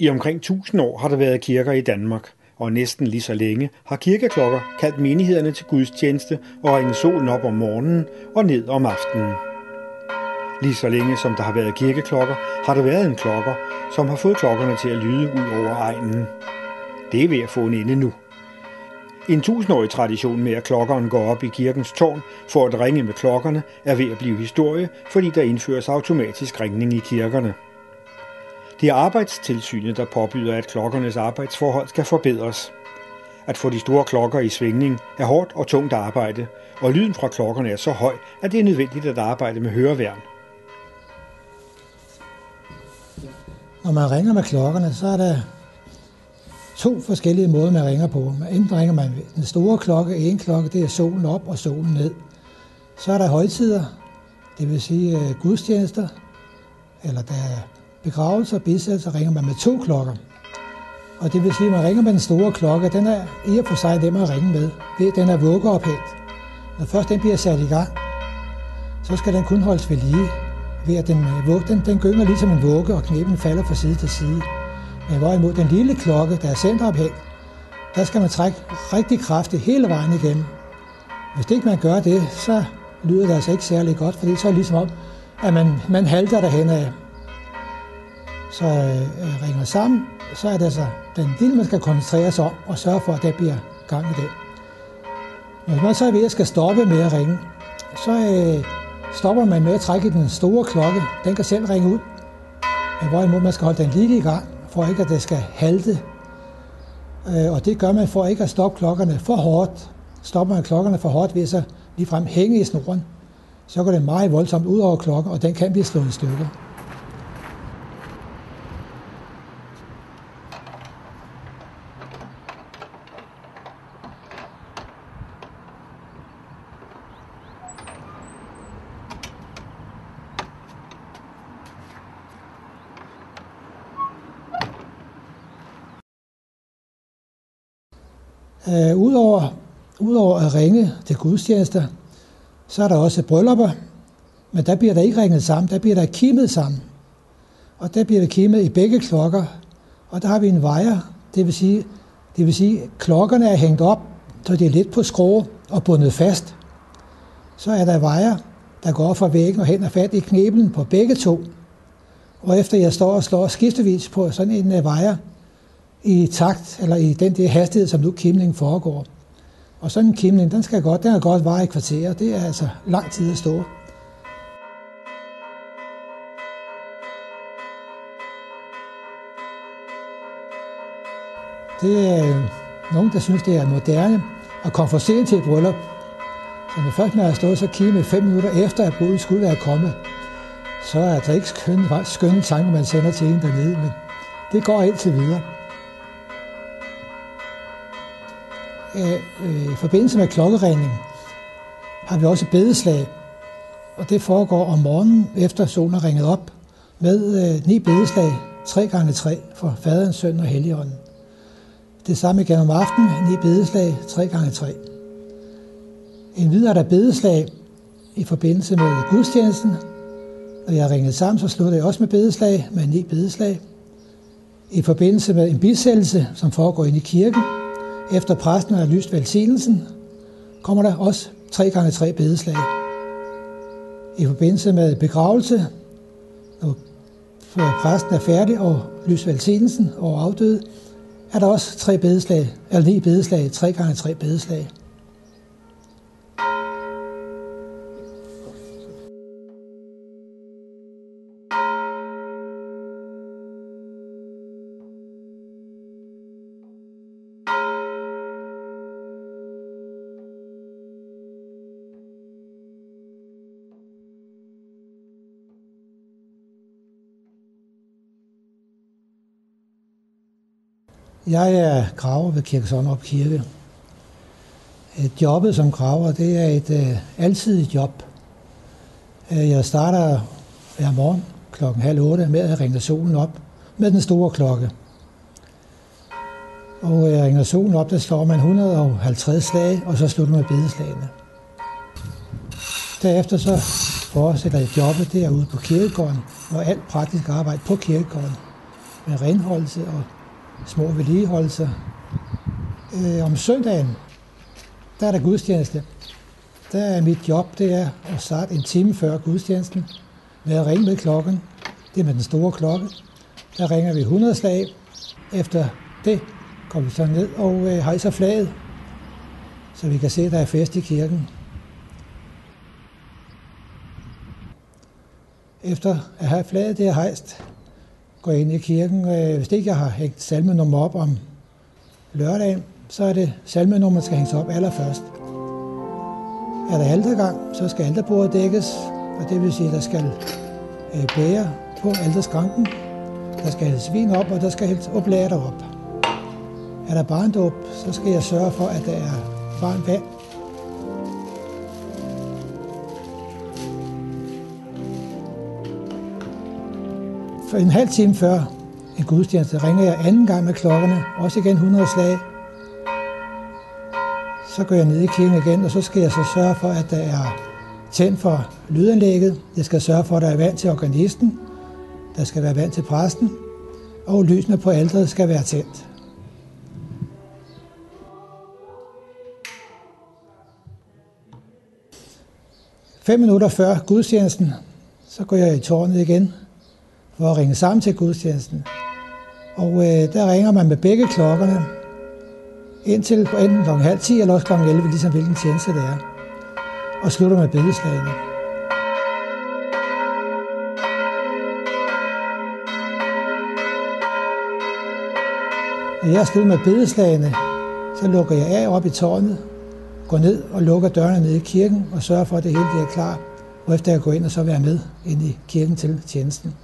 I omkring 1000 år har der været kirker i Danmark, og næsten lige så længe har kirkeklokker kaldt menighederne til gudstjeneste og ringet solen op om morgenen og ned om aftenen. Lige så længe som der har været kirkeklokker, har der været en klokker, som har fået klokkerne til at lyde ud over egnen. Det er ved at få en ende nu. En 1000-årig tradition med, at klokkeren går op i kirkens tårn for at ringe med klokkerne, er ved at blive historie, fordi der indføres automatisk ringning i kirkerne. Det er Arbejdstilsynet, der påbyder, at klokkernes arbejdsforhold skal forbedres. At få de store klokker i svingning er hårdt og tungt arbejde, og lyden fra klokkerne er så høj, at det er nødvendigt at arbejde med høreværn. Når man ringer med klokkerne, så er der 2 forskellige måder, man ringer på. Enten ringer man med den store klokke, en klokke, det er solen op og solen ned. Så er der højtider, det vil sige gudstjenester, eller der er begravelser og bisættelser, ringer man med 2 klokker. Og det vil sige, at man ringer med den store klokke, den er i og for sig nem at ringe med. Den er vuggeophængt. Når først den bliver sat i gang, så skal den kun holdes ved lige. Ved at den gynger ligesom en vugge, og kneppen falder fra side til side. Men hvorimod den lille klokke, der er centerophængt, der skal man trække rigtig kraftigt hele vejen igennem. Hvis ikke man gør det, så lyder det altså ikke særlig godt, fordi så er det ligesom om, at man halter derhen af. Så ringer sammen, så er det altså den lille, man skal koncentrere sig om og sørge for, at der bliver gang i det. Når man så er ved at skal stoppe med at ringe, så stopper man med at trække den store klokke. Den kan selv ringe ud. Men hvorimod man skal holde den lige i gang, for ikke at det skal halte. Og det gør man for ikke at stoppe klokkerne for hårdt. Stopper man klokkerne for hårdt ved så ligefrem hænge i snoren, så går det meget voldsomt ud over klokken, og den kan blive slået i stykker. Udover at ringe til gudstjenester, så er der også bryllupper, men der bliver der ikke ringet sammen, der bliver der kimet sammen. Og der bliver der kimet i begge klokker, og der har vi en vejer, det vil sige klokkerne er hængt op, så de er lidt på skrue og bundet fast. Så er der vejer, der går fra væggen og hen og fat i kneblen på begge 2. Og efter jeg står og slår skiftevis på sådan en vejer, i takt, eller i den der hastighed, som nu kimningen foregår. Og sådan en kimning, den kan godt vare i kvarterer. Det er altså lang tid at stå. Det er nogen, der synes, det er moderne at komme for sent til et bryllup. Så når først man har stået så kimet 5 minutter efter, at bruden skulle være kommet, så er der ikke skønne tanker, man sender til en dernede, men det går indtil videre. I forbindelse med klokkeringning har vi også bedeslag, og det foregår om morgenen efter solen er ringet op med 9 bedeslag, 3x3 for Faderen, Sønnen og Helligånden. Det samme igen om aftenen, 9 bedeslag, 3x3. Endvidere er der bedeslag i forbindelse med gudstjenesten. Når jeg har ringet sammen, så slutter jeg også med bedeslag, med 9 bedeslag. I forbindelse med en bisættelse, som foregår inde i kirken, efter præsten har lyst velsignelsen, kommer der også 3x3 bedeslag. I forbindelse med begravelse, når præsten er færdig og lyst velsignelsen over afdøde, er der også 9 bedeslag, 3x3 bedeslag. Jeg er graver ved Kirke Sonnerup Kirke. Jobbet som graver, det er et alsidigt job. Jeg starter hver morgen kl. 7:30 med at ringe solen op med den store klokke. Og jeg ringer solen op, der slår man 150 slag, og så slutter man bedeslagene. Derefter så fortsætter jeg jobbet derude på kirkegården, og alt praktisk arbejde på kirkegården. med renholdelse og små vedligeholdelser. Om søndagen, der er der gudstjeneste. Der er mit job, det er at starte en time før gudstjenesten med at ringe med klokken. Det er med den store klokke. Der ringer vi 100 slag. Efter det går vi så ned og hejser flaget, så vi kan se, at der er fest i kirken. Efter at have flaget det er hejst, går jeg ind i kirken. Hvis ikke jeg har hængt salmenummer op om lørdagen, så er det salmenummer, der skal hænges op allerførst. Er der altergang, så skal alterbordet dækkes, og det vil sige, at der skal bære på alterskranken. Der skal hældes vin op, og der skal hældes oblater op. Er der barndåb, så skal jeg sørge for, at der er varmt vand. For en halv time før en gudstjeneste ringer jeg anden gang med klokkerne, også igen 100 slag. Så går jeg ned i kirken igen, og så skal jeg så sørge for, at der er tændt for lydanlægget. Jeg skal sørge for, at der er vand til organisten. Der skal være vand til præsten. Og lysene på alteret skal være tændt. Fem minutter før gudstjenesten, så går jeg i tårnet igen for at ringe sammen til gudstjenesten. Og der ringer man med begge klokkerne indtil enten kl. 9:30 eller også kl. 11, ligesom hvilken tjeneste det er, og slutter med bedeslagene. Når jeg er slut med bedeslagene, så lukker jeg af op i tårnet, går ned og lukker dørene ned i kirken og sørger for, at det hele er klar, hvorefter jeg går ind og så være med ind i kirken til tjenesten.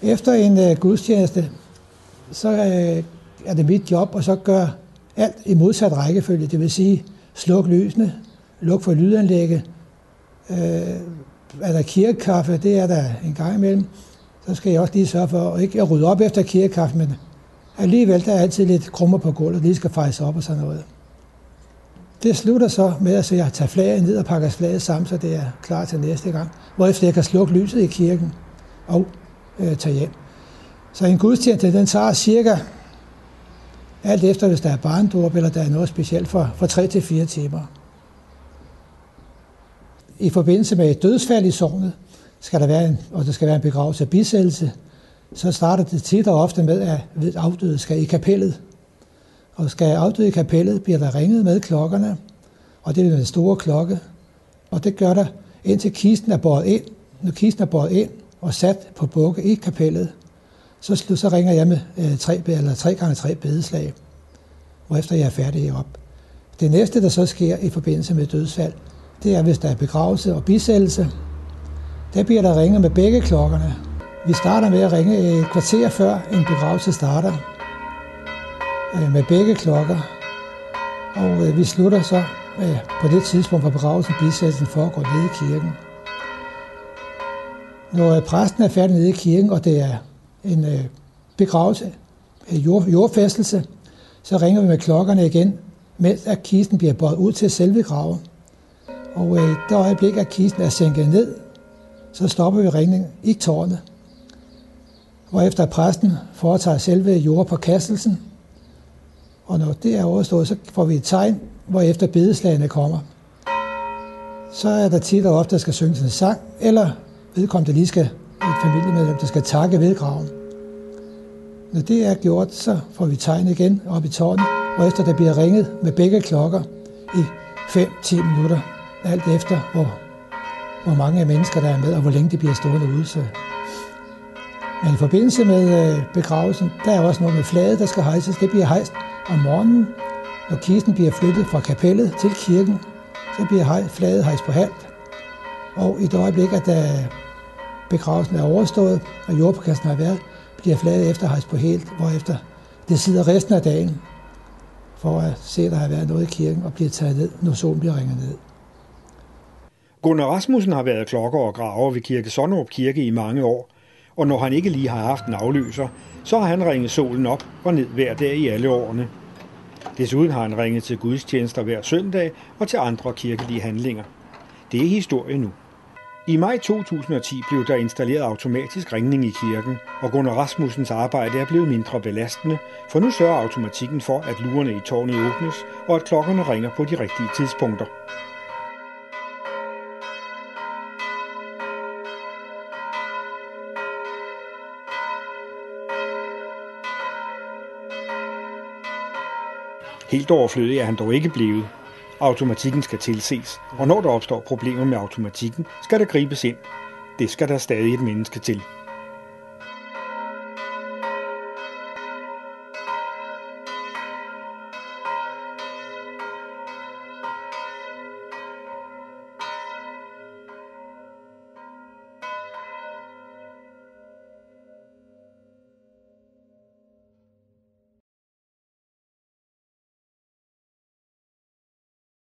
Efter en gudstjeneste, så er det mit job at så gøre alt i modsat rækkefølge. Det vil sige, sluk lysene, luk for lydanlægget. Er der kirkekaffe, det er der en gang imellem, så skal jeg også lige sørge for at ikke rydde op efter kirkekaffe, men alligevel der er altid lidt krummer på gulvet, og lige skal fejse op og sådan noget. Det slutter så med, at jeg tager flaget ned og pakker flaget sammen, så det er klar til næste gang, hvorefter jeg kan slukke lyset i kirken og tage hjem. Så en gudstjeneste, den tager cirka, alt efter hvis der er barndåb, eller der er noget specielt, for 3 til 4 timer. I forbindelse med et dødsfald i sognet, skal der være en begravelse af bisættelse, så starter det tit og ofte med, at afdøde skal i kapellet. Og skal afdøde i kapellet, bliver der ringet med klokkerne, og det er den store klokke. Og det gør der, indtil kisten er båret ind. Når kisten er båret ind og sat på bukke i kapellet, så ringer jeg med 3x3 bedeslag, hvorefter jeg er færdig heroppe. Det næste, der så sker i forbindelse med dødsfald, det er, hvis der er begravelse og bisættelse. Der bliver der ringet med begge klokkerne. Vi starter med at ringe et kvarter før en begravelse starter med begge klokker. Og vi slutter så på det tidspunkt, hvor begravelsen og bisættelsen foregår nede i kirken. Når præsten er færdig nede i kirken, og det er en begravelse, jordfæstelse, så ringer vi med klokkerne igen, mens at kisten bliver båret ud til selve graven. Og i det øjeblik, at kisten er sænket ned, så stopper vi ringningen i tårnet. Hvorefter præsten foretager selve jordpåkastelsen. Og når det er overstået, så får vi et tegn, hvorefter bedeslagene kommer. Så er der tit og ofte, der skal synges en sang, eller vedkommende lige skal et familiemedlem, der skal takke ved graven. Når det er gjort, så får vi tegn igen op i tårnet, hvorefter der bliver ringet med begge klokker i 5-10 minutter, alt efter hvor mange mennesker der er med, og hvor længe de bliver stående ude. Så. Men i forbindelse med begravelsen, der er også noget med flaget, der skal hejses. Det bliver hejst om morgenen. Når kisten bliver flyttet fra kapellet til kirken, så bliver flaget hejst på halvt. Og i det øjeblik, at begravelsen er overstået, og jordpåkasten har været, bliver flaget efterhejst på helt, hvorefter det sidder resten af dagen, for at se, at der har været noget i kirken, og bliver taget ned, når solen bliver ringet ned. Gunnar Rasmussen har været klokker og graver ved Kirke Sonnerup Kirke i mange år, og når han ikke lige har haft en afløser, så har han ringet solen op og ned hver dag i alle årene. Desuden har han ringet til gudstjenester hver søndag og til andre kirkelige handlinger. Det er historie nu. I maj 2010 blev der installeret automatisk ringning i kirken, og Gunnar Rasmussens arbejde er blevet mindre belastende, for nu sørger automatikken for, at lurerne i tårnet åbnes, og at klokkerne ringer på de rigtige tidspunkter. Helt overflødig er han dog ikke blevet. Automatikken skal tilses, og når der opstår problemer med automatikken, skal der gribes ind. Det skal der stadig et menneske til.